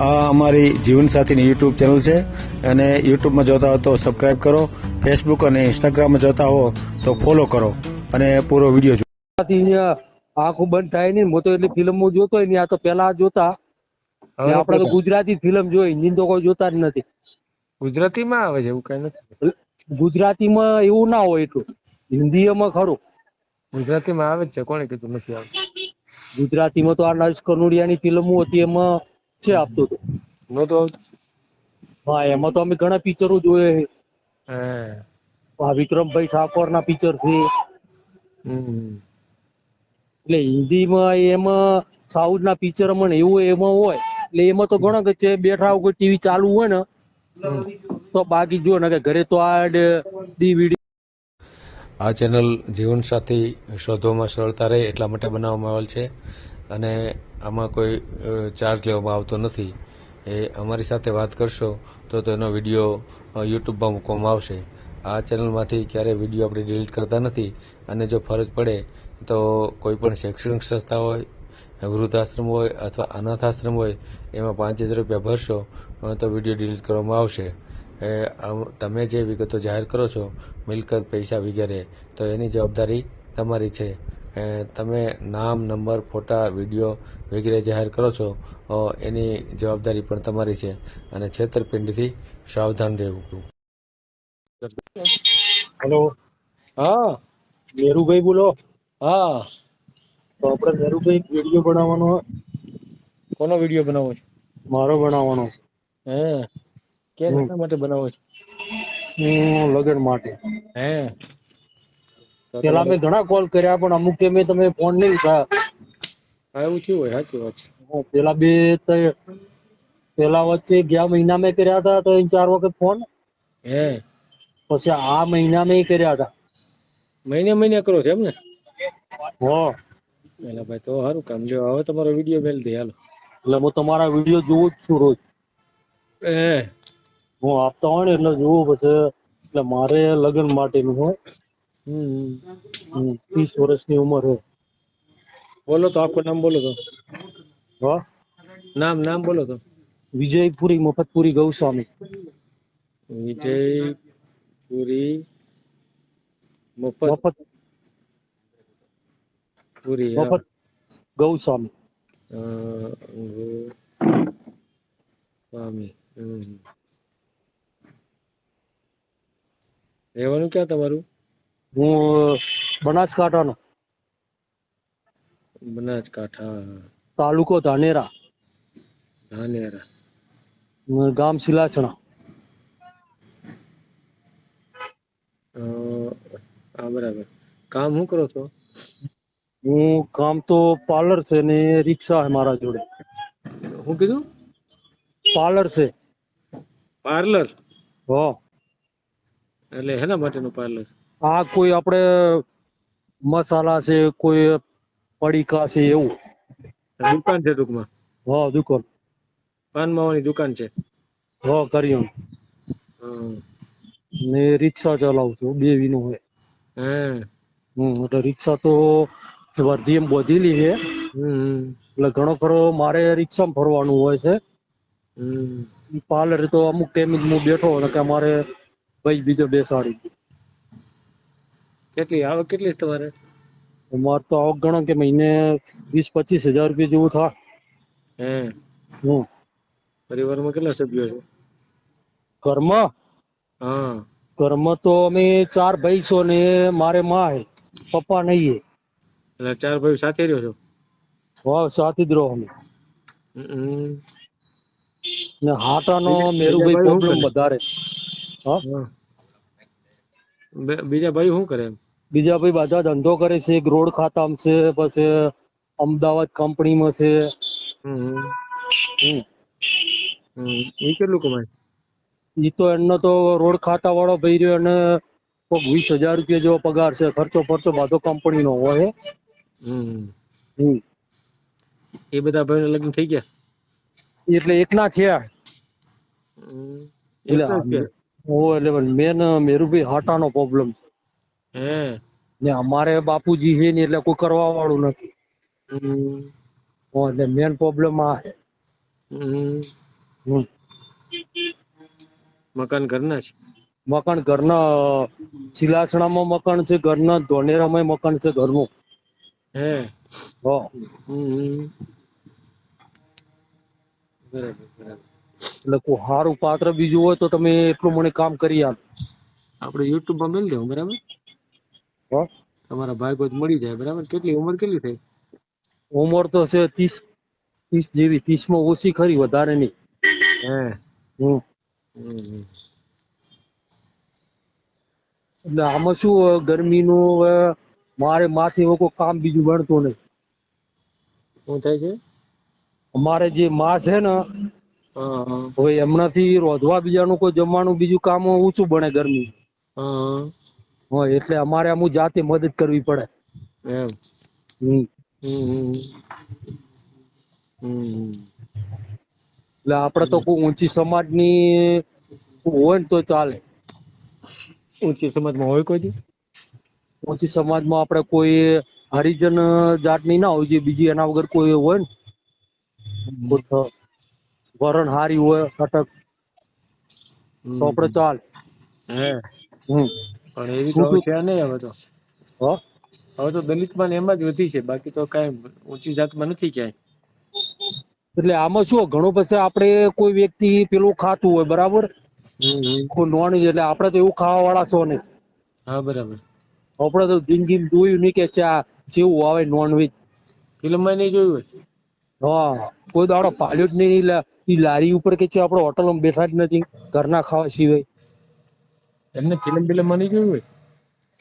આ અમારી જીવનસાથીની YouTube channel છે અને યુટ્યુબમાં જોતા હો તો સબસ્ક્રાઇબ કરો, ફેસબુક અને ઇન્સ્ટાગ્રામમાં જોતા હો તો ફોલો કરો અને પૂરો વિડીયો જુઓ. આંખું બંધ થાય નહીં. હું તો એટલી ફિલ્મો જોતો હોય ને, આ તો પેલા જોતા. આપડે તો ગુજરાતી ફિલ્મ જોઈ, હિન્દી તો કોઈ જોતા જ નથી. ગુજરાતીમાં આવે છે એવું કઈ નથી. ગુજરાતીમાં એવું ના હોય એટલું, હિન્દીમાં ખરું. ગુજરાતીમાં આવે જ છે, કોણે કીધું નથી આવતું? ગુજરાતીમાં તો આ નરેશ કનોડિયાની ફિલ્મો હતી એમાં છે આપતું હતું. નહોતું આવતું? હા, એમાં તો અમે ઘણા પિક્ચરો જોયે. હે. આ વિક્રમભાઈ ઠાકોર ના પિક્ચર છે. એટલે હિન્દીમાં એમાં સાઉથ ના પિક્ચર એવું એમાં હોય એટલે એમાં તો ઘણો કે છે બેઠા કોઈ ટીવી ચાલુ હોય ને તો બાકી જો ને કે ઘરે તો આ ડીવીડી. આ ચેનલ જીવનસાથી શોધવામાં સરળતા રહે એટલા માટે બનાવવામાં આવેલ છે અને આમાં કોઈ ચાર્જ લેવામાં આવતો નથી. એ અમારી સાથે વાત કરશો તો તેનો વિડીયો યુટ્યુબમાં મૂકવામાં આવશે. આ ચેનલમાંથી ક્યારેય વિડીયો આપણે ડિલીટ કરતા નથી અને જો ફરજ પડે તો કોઈ પણ શૈક્ષણિક સંસ્થા હોય, વૃદ્ધાશ્રમ હોય અથવા અનાથાશ્રમ હોય એમાં 5000 રૂપિયા ભરશો તો વિડીયો ડિલીટ કરવામાં આવશે. તમે જે વિગતો જાહેર કરો છો, મિલકત, પૈસા વગેરે, તો એની જવાબદારી તમારી છે. તમે નામ, નંબર, ફોટા, વિડીયો વગેરે જાહેર કરો છો એની જવાબદારી પણ તમારી છે અને છેતરપિંડીથી સાવધાન રહેવું. હેલો, હા, મેરુભાઈ બોલો? હા. તો આપણે મેરુભાઈ વિડીયો બનાવવાનો હોય. કોનો વિડીયો બનાવો છે? મારો બનાવવાનો છે. હે, કેના માટે બનાવો છે? લગ્ન માટે. હે. પેલા મેં ઘણા કોલ કર્યા પણ અમુક મેં તમે ફોન નહીં ઉઠાયા. એવું થયું હોય, સાચી વાત છે. પેલા વચ્ચે ગયા મહિના મેં કર્યા હતા તો 4 વખત ફોન. હે. પછી આ મહિના મેં કર્યા હતા. મહિને કરો છો એમ ને? હો. એટલે ભાઈ તો સારું કામ. લ્યો હવે તમારો વિડીયો મેલ દે હાલો. એટલે હું તમારા વિડીયો જોઉં જ છું રોજ. હું આપતા હોય ને એટલે જોવું પછી. એટલે મારે લગ્ન માટેનું હોય. 30 વર્ષની ઉંમર છે. બોલો તો, આખું નામ બોલો તો. હા, નામ બોલો તો. વિજયપુરી મફતપુરી ગૌસ્વામી. વિજયપુરી મફતપુરી ગૌસ્વામી. સ્વામી. રહેવાનું ક્યાં તમારું? હું બનાસકાંઠાનો. બનાસકાંઠા. તાલુકો ધાનેરા. ગામ સિલાસણા. બરાબર. કામ શું કરો છો? હું કામ તો પાર્લર છે ને રિક્ષા છે મારા જોડે. શું કીધું? પાર્લર છે. પાર્લર? હો. એટલે હેના માટેનું પાર્લર? આ કોઈ આપણે મસાલા છે, કોઈ પડીકા છે એવું. દુકાન છે ટૂંકમાં? હા, દુકાન. પાન માવાની દુકાન છે? હા, કરિયાણું. ને રિક્ષા ચલાવું છું, 2 વીનું હોય. એટલે રિક્ષા તો વર્ધી એમ બોધેલી છે. એટલે ઘણો ખરો મારે રિક્ષામાં ફરવાનું હોય છે. પાર્લર તો અમુક ટાઈમ જ હું બેઠો કે મારે ભાઈ બીજો બેસાડી. કેટલી આવક કેટલી તમારે? મારે તો આવક ગણો કે મહિને 20-25 હજાર રૂપિયા જેવું થાય. પરિવારમાં કેટલા સભ્યો છે? ઘરમાં? હા. ઘરમાં તો અમે 4 ભાઈ છો ને મારે માં હે, પપ્પા નહીં. એટલે 4 ભાઈ સાથે રહ્યો છો? હા, સાથે જ રહો અમે. ને હાટાનો મેરુભાઈ પ્રોબ્લેમ વધારે. હા. બીજા ભાઈ શું કરે? બીજા ભાઈ બધા ધંધો કરે છે. એક રોડ ખાતામાં છે, પછી અમદાવાદ કંપનીમાં છે. એ કેટલું કમાય? ઈ તો એમનો તો રોડ ખાતા વાળો ભાઈ રહ્યો અને 20,000 રૂપિયા જેવો પગાર છે. ખર્ચો બધો કંપનીનો હોય. એ બધા ભાઈના લગ્ન થઈ ગયા? એટલે એકના થયા. એટલે મેન મેરુભાઈ હાટાનો પ્રોબ્લેમ છે. ને અમારે બાપુજી છે ને એટલે કોઈ કરવા વાળું નથી. એટલે મેન પ્રોબ્લેમ આ છે. હમ. મકાન ઘરના છે? મકાન ઘરના ચીલાસણામાં મકાન છે ઘરના, ધોનેરામાં મકાન છે ઘરનું. હે. હા. હમ. બરાબર બરાબર. એટલે કોઈ સારું પાત્ર બીજું હોય તો તમે એટલું મને કામ કરી આપ. આપણે યુટ્યુબ માં મેલ દેવું, બરાબર? હા. તમારા ભાઈ કોઈ મળી જાય, બરાબર? કેટલી ઉંમર કેટલી થઈ? ઉંમર તો છે 30 જેવી, 30 માં ઓછી ખરી, વધારે નહીં. હે. હમ. હમ. એટલે આમાં શું હોય, ગરમીનું હવે મારે માથે એવું કોઈ કામ બીજું ગણતું નહીં. શું થાય છે? અમારે જે માં છે ને, હા હા હવે એમનાથી રોધવા બીજાનું કોઈ જમવાનું બીજું કામ ઓછું બને ગરમી. હા. હા, એટલે અમારે અમુક જાતે મદદ કરવી પડે. એમ. હમ. હમ. હમ. એટલે આપડે તો કોઈ ઊંચી સમાજની હોય ને તો ચાલે. ઊંચી સમાજમાં હોય કોઈ દી? ઊંચી સમાજમાં આપણે કોઈ હરિજન જાતની ના હોય, જે બીજી એના વગર કોઈ હોય ને, વરણ હારી હોય અટક, તો આપણે ચાલે. હે. હમ. પણ એવી તો છૂટું. છે નહીં હવે તો. હા. હવે તો દલિતમાં ને એમાં જ વધી છે, બાકી તો કઈ ઊંચી જાતમાં નથી ક્યાંય. એટલે આમાં શું ઘણું પછી આપણે કોઈ વ્યક્તિ પેલું ખાતું હોય, બરાબર, હમ. કોઈ નોન, એટલે આપણે તો એવું ખાવા વાળા છો નહીં. હા, બરાબર. આપડે તો જિંદગી જોયું નહીં કે ચા જેવું આવે નોનવેજ. ફિલ્મમાં નહીં જોયું હોય? હા, કોઈ દાડો પાલ્યો જ નહીં. ઈ લારી ઉપર કે છે આપણે હોટલમાં બેઠા જ નથી ઘરના ખાવા સિવાય. એમને ફિલ્મ નહીં જોયું હોય?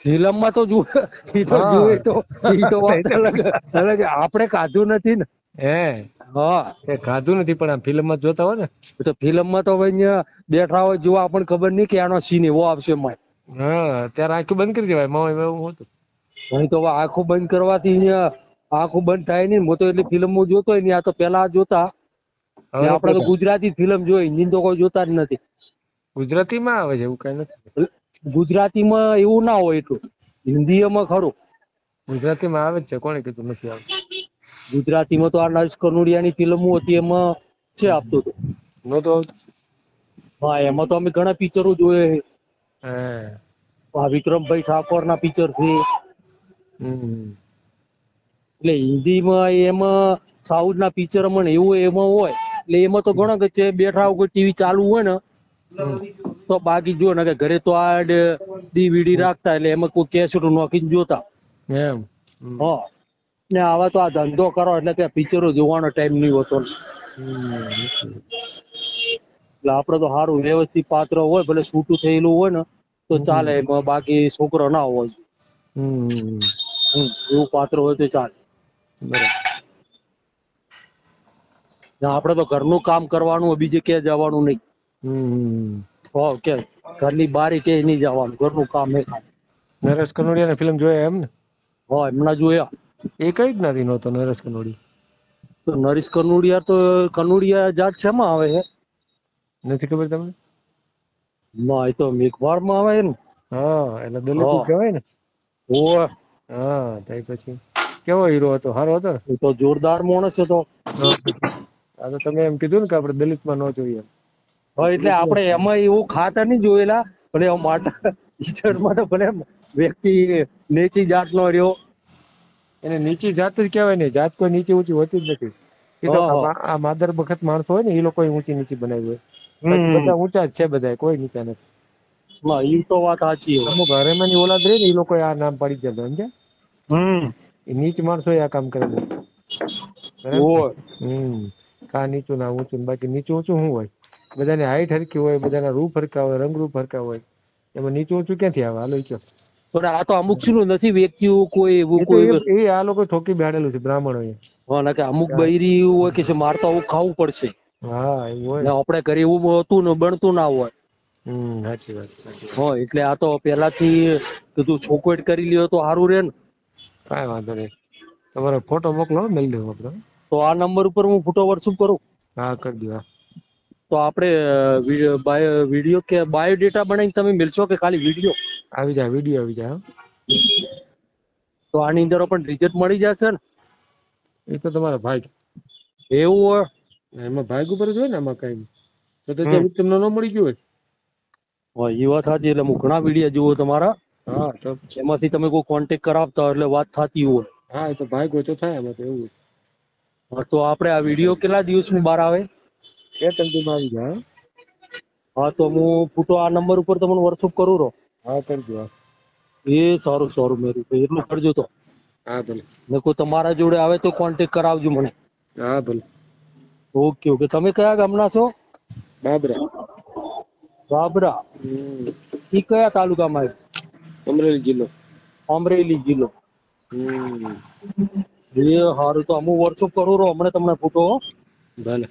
ફિલ્મમાં તો જોવે, એ તો હા. જોવે, તો એ તો વાત અલગ અલગ. આપણે કાધું નથી ને. હે. હા. એ ખાધું નથી, પણ આ ફિલ્મમાં જોતા હોય ને. તો ફિલ્મમાં તો ભાઈ અહીંયા બેઠા હોય, જો આપણને ખબર નહીં કે આનો સીન એવો આવશે એમાં. હા, ત્યારે આંખું બંધ કરી દેવાય, માં એવું હતું. અહીં તો હવે આંખો બંધ કરવાથી અહીંયા આંખો બંધ થાય નહીં. હું તો એટલી ફિલ્મો જોતો હોય ને, આ તો પેલા જોતા ને. હવે આપણે તો ગુજરાતી ફિલ્મ જોઈ, હિન્દી તો કોઈ જોતા જ નથી. ગુજરાતીમાં આવે છે એવું કઈ નથી. ગુજરાતીમાં એવું ના હોય એટલું, હિન્દીમાં ખરું. ગુજરાતીમાં આવે જ છે, કોણે કીધું નથી આવતું? ગુજરાતીમાં તો આ નરેશ કનોડિયાની ફિલ્મો હતી એમાં છે આપતું હતું. નહોતું આવતું? હા, એમાં તો અમે ઘણા પિક્ચરો જોયે. હે. આ વિક્રમભાઈ ઠાકોર ના પિક્ચર છે. હમ. એટલે હિન્દીમાં એમાં સાઉથ ના પિક્ચરમાં એવું એમાં હોય, એટલે એમાં તો ઘણા કે છે બેઠા કોઈ ટીવી ચાલુ હોય ને, તો બાકી જો ને કે ઘરે તો આ ડીવીડી રાખતા, એટલે એમાં કોઈ કેસેટ નોખીને જોતા. એમ. હા, ને આવા તો આ ધંધો કરો એટલે કે પિક્ચરો જોવાનો ટાઈમ નહીં હોતો. એટલે આપડે તો સારું વ્યવસ્થિત પાત્ર હોય, ભલે છૂટું થયેલું હોય ને તો ચાલે, બાકી છોકરો ના હોય. એવું પાત્ર હોય તો ચાલે. બરાબર. આપડે તો ઘરનું કામ કરવાનું હોય, બીજે ક્યાં જવાનું નહીં. કે ઘરની બારી કે નહીં જવાનું, ઘરનું કામ એ. નરેશ કનોડિયાની ફિલ્મ જોયા એમ ને? હા, એમના જોયા. એ કઈ જ નથી નહોતો નરેશ કનોડિયા. તો નરેશ કનોડિયા તો કનોડિયા જાત શેમાં આવે છે? નથી ખબર તમને? ના, એ તો મેઘવાળમાં આવે ને. હા, એટલે દલિત કહેવાય ને. ઓવે. હા, તો પછી કેવો હીરો હતો? સારો હતો ને? એ તો જોરદાર માણસ હતો. આ તો તમે એમ કીધું ને કે આપણે દલિતમાં ન જોઈએ. હા, એટલે આપણે એમાં એવું ખાતા નહીં જોયેલા, ભલે માટા ઈશ્વરમાં તો ભલે વ્યક્તિ નીચી જાતનો રહ્યો. એને નીચી જાત જ કહેવાય ને, જાત કોઈ નીચી ઊંચી હોતી જ નથી. એ તો આ માદર બખત માણસો હોય ને, એ લોકો ઊંચી નીચી બનાવી હોય. બાકી બધા ઊંચા જ છે, બધા કોઈ નીચા નથી. ના, એ તો વાત સાચી છે. અમુક હરેમાની ઓલાદ રહી ને, એ લોકો આ નામ પાડી દેતા સમજ્યા? એ નીચ માણસો આ કામ કરે છે. કા નીચું ના ઊંચું, બાકી નીચું ઊંચું શું હોય? બધાની હાઈટ હરકી હોય, બધાના રૂપ હરકા હોય, રંગરૂપ હરકા હોય. એમાં નીચું ઊંચું ક્યાંથી આવે? હાલો કયો. પણ આ તો અમુક શું નથી વ્યક્તિઓ કોઈ એવું કોઈ એ આ લોકો ઠોકી બેહાડેલું છે બ્રાહ્મણો એ. કે અમુક બૈરી એવું હોય કે છે મારે તો આવું ખાવું પડશે. હા, એવું હોય. આપણે ઘરે એવું હતું ને બનતું ના હોય. સાચી વાત. હા, એટલે આ તો પેલાથી કીધું છોકવેટ કરી લ્યો તો સારું રે ને. કાંઈ વાંધો નહીં. તમારો ફોટો મોકલો, મેલ દેવો આપણે. તો આ નંબર ઉપર હું ફોટો વોટ્સઅપ કરું? હા, કરી દો. તો આપણે વિડીયો કે બાયોડેટા બનાવીને તમે મેળશો કે ખાલી વિડીયો? આવી જાય, વિડીયો આવી જાય. તો આની અંદર પણ રિઝલ્ટ મળી જશે ને? એ તો તમારા ભાઈ એવું હોય એમાં ભાગ ઉપર જ હોય ને, આમાં કઈ તો ત્યાં તમને ન મળી ગયું હોય. એ વાત સાચી. એટલે હું ઘણા વિડીયો જુઓ તમારા, હા તો એમાંથી તમે કોઈ કોન્ટેક કરાવતા હોય એટલે વાત થતી હોય. હા એ તો ભાગ્યો તો થાય એમાં તો એવું. હા, તો આપણે આ વિડીયો કેટલા દિવસમાં બહાર આવે? 2-3 દિવસમાં આવી જાય. હા? હા, તો હું ફોટો આ નંબર ઉપર તમને વોટ્સઅપ કરું રહો. હા કરજો. હા. એ સારું સારું મેરુભાઈ, એટલું કરજો. તો હા ભલે. ને કોઈ તમારા જોડે આવે તો કોન્ટેક કરાવજો મને. હા ભલે. Okay okay. તમે કયા ગામના છો? બાબરા. બાબરા. ઈ કયા તાલુકામાં આવ્યું? અમરેલી જિલ્લો. અમરેલી જિલ્લો. એ સારું, તો હું વોટ્સઅપ કરું રહો હમણાં તમને ફોટો. ભલે.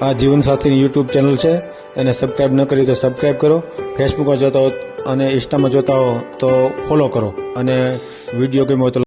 આ જીવનસાથીની યુટ્યુબ ચેનલ છે, એને સબસ્ક્રાઈબ ન કરી તો સબસ્ક્રાઈબ કરો. ફેસબુકમાં જોતા હો અને ઇન્સ્ટામાં જોતા હો તો ફોલો કરો, અને વિડીયો ગમ્યો હોય તો